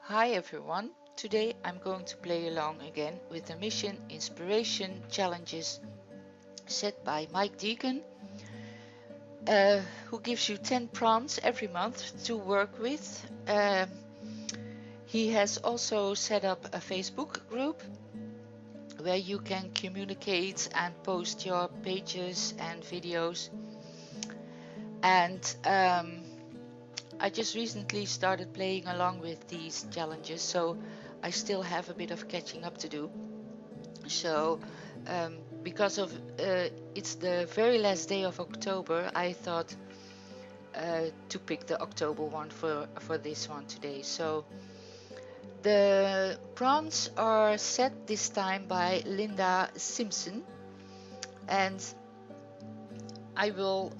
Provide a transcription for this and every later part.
Hi everyone, today I'm going to play along again with the mission inspiration challenges set by Mike Deakin, who gives you 10 prompts every month to work with. He has also set up a Facebook group where you can communicate and post your pages and videos. And I just recently started playing along with these challenges, so I still have a bit of catching up to do. So because of it's the very last day of October, I thought to pick the October one for this one today. So the prompts are set this time by Linda Simpson, and I will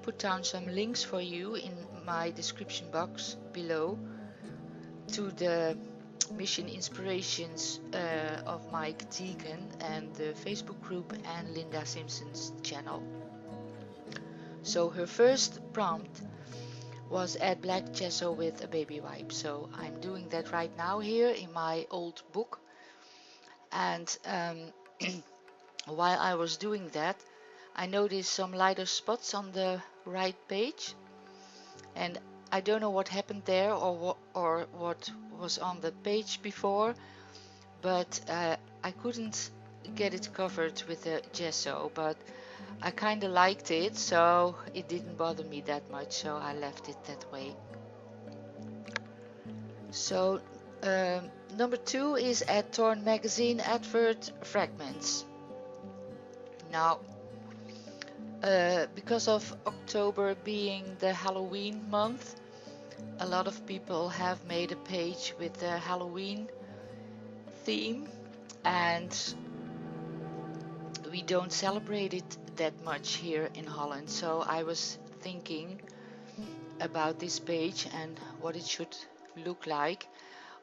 put down some links for you in my description box below to the mission inspirations of Mike Deakin and the Facebook group and Linda Simpson's channel. So her first prompt was add black gesso with a baby wipe. So I'm doing that right now here in my old book. And while I was doing that, I noticed some lighter spots on the right page, and I don't know what happened there or what was on the page before, but I couldn't get it covered with the gesso, but I kind of liked it, so it didn't bother me that much, so I left it that way. So number 2 is add torn magazine advert fragments. Now because of October being the Halloween month, a lot of people have made a page with the Halloween theme, and we don't celebrate it that much here in Holland. So I was thinking about this page and what it should look like.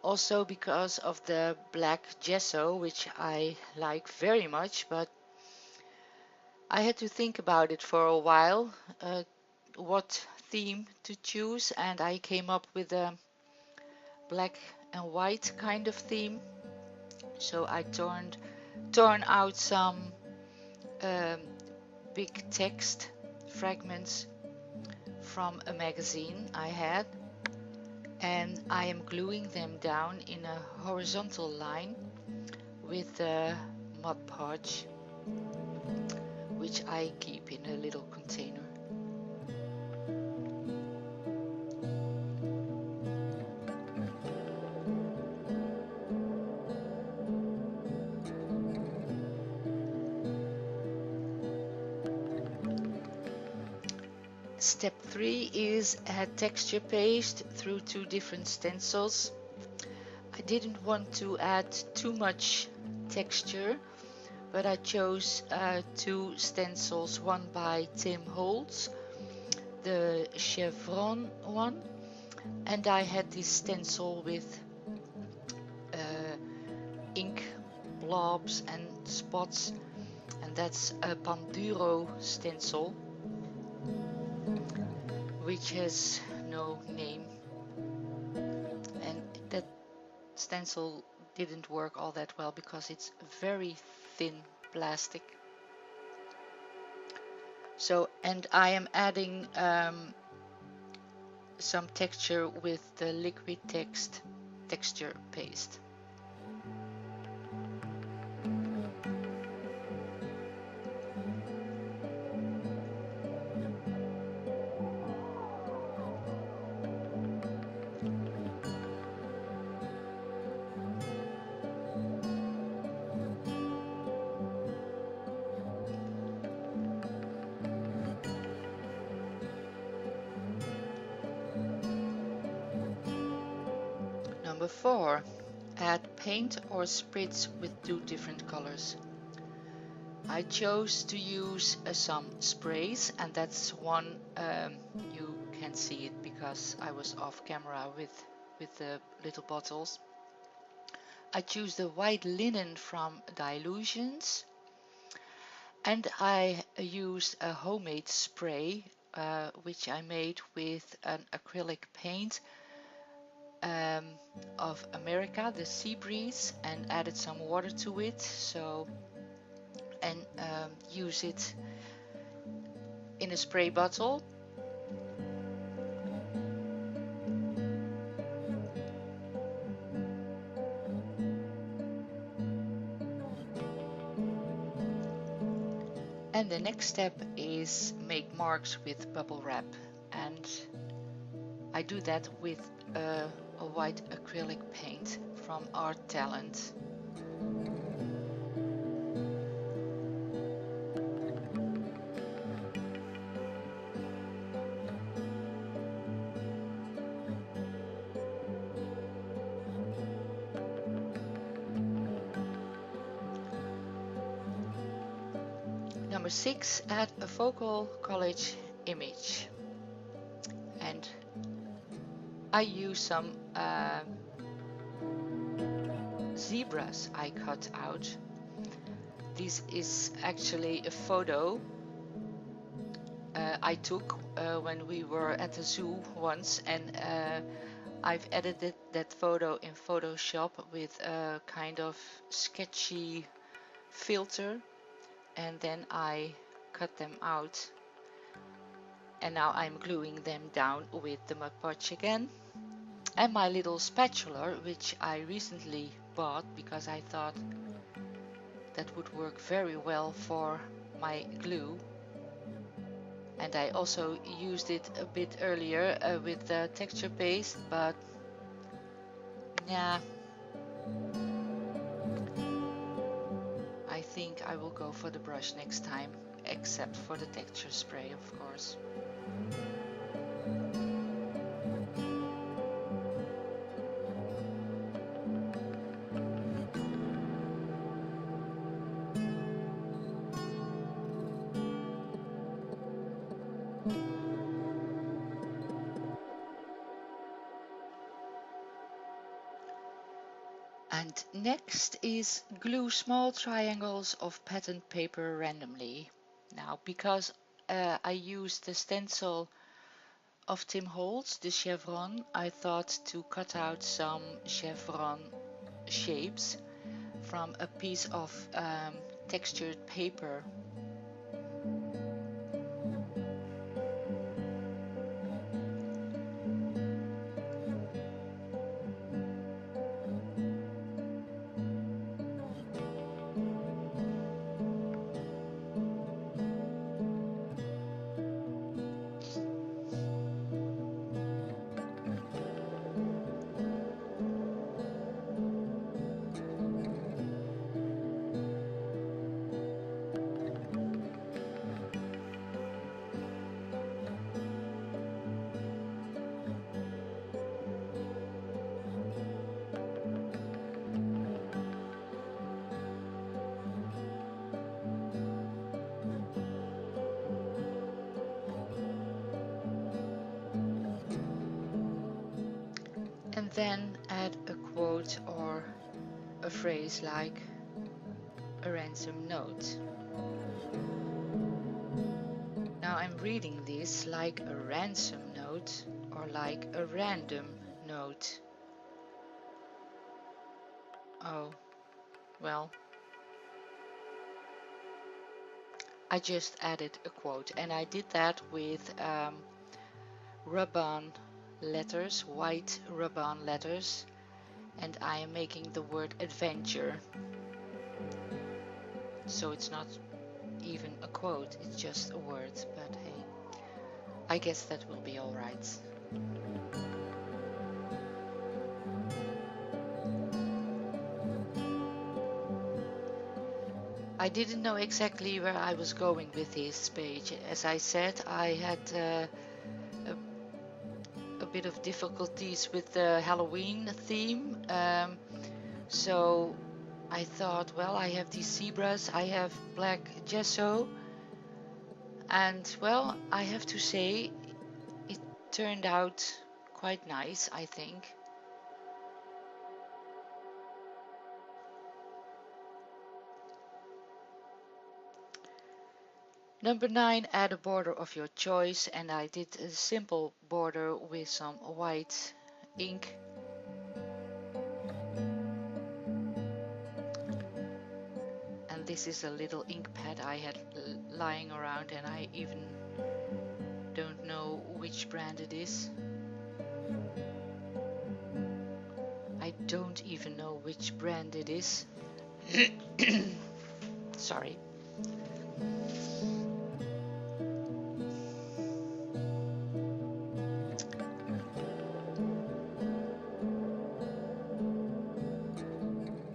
Also because of the black gesso, which I like very much, but I had to think about it for a while, what theme to choose, and I came up with a black and white kind of theme. So I torn out some big text fragments from a magazine I had, and I am gluing them down in a horizontal line with a Mod Podge, which I keep in a little container. Step 3 is add texture paste through 2 different stencils. I didn't want to add too much texture, but I chose 2 stencils, one by Tim Holtz, the chevron one, and I had this stencil with ink blobs and spots, and that's a Panduro stencil, which has no name, and that stencil didn't work all that well because it's very thin plastic. So, and I am adding some texture with the liquid texture paste. Number 4, add paint or spritz with 2 different colors. I chose to use some sprays, and that's one you can see it because I was off camera with the little bottles. I choose the white linen from Dilutions, and I used a homemade spray which I made with an acrylic paint um, of America, the sea breeze, and added some water to it. So, and use it in a spray bottle. And the next step is make marks with bubble wrap, and I do that with a white acrylic paint from Art Talent. Number 6, add a focal collage image. And I use some zebras I cut out. This is actually a photo I took when we were at the zoo once, and I've edited that photo in Photoshop with a kind of sketchy filter, and then I cut them out, and now I'm gluing them down with the Mod Podge again. And my little spatula, which I recently bought because I thought that would work very well for my glue. And I also used it a bit earlier with the texture paste, but yeah, I think I will go for the brush next time, except for the texture spray, of course. And next is glue small triangles of patterned paper randomly. Now, because I used the stencil of Tim Holtz, the chevron, I thought to cut out some chevron shapes from a piece of textured paper. And then add a quote or a phrase like a ransom note. Now I'm reading this like a ransom note or like a random note. Oh, well, I just added a quote, and I did that with rub-on letters, white rub-on letters, and I am making the word adventure. So it's not even a quote, it's just a word, but hey, I guess that will be alright. I didn't know exactly where I was going with this page. As I said, I had a bit of difficulties with the Halloween theme, so I thought, well, I have these zebras, I have black gesso, and well, I have to say it turned out quite nice, I think. Number 9, add a border of your choice, and I did a simple border with some white ink this is a little ink pad I had lying around, and I even don't know which brand it is. I don't even know which brand it is. Sorry.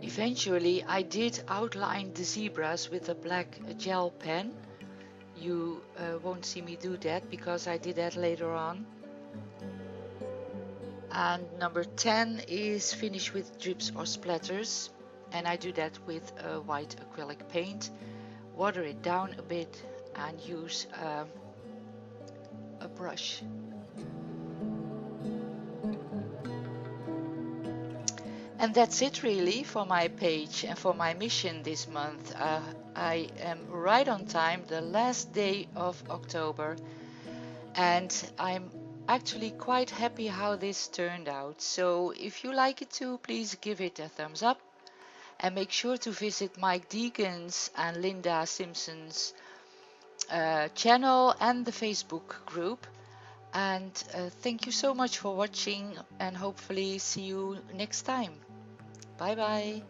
Eventually I did outline the zebras with a black gel pen. You won't see me do that because I did that later on. And number 10 is finish with drips or splatters, and I do that with a white acrylic paint. Water it down a bit and use a brush. And that's it really for my page and for my mission this month. I am right on time, the last day of October, and I'm actually quite happy how this turned out. So if you like it too, please give it a thumbs up, and make sure to visit Mike Deakin's and Linda Simpson's channel and the Facebook group. And thank you so much for watching, and hopefully see you next time. Bye bye.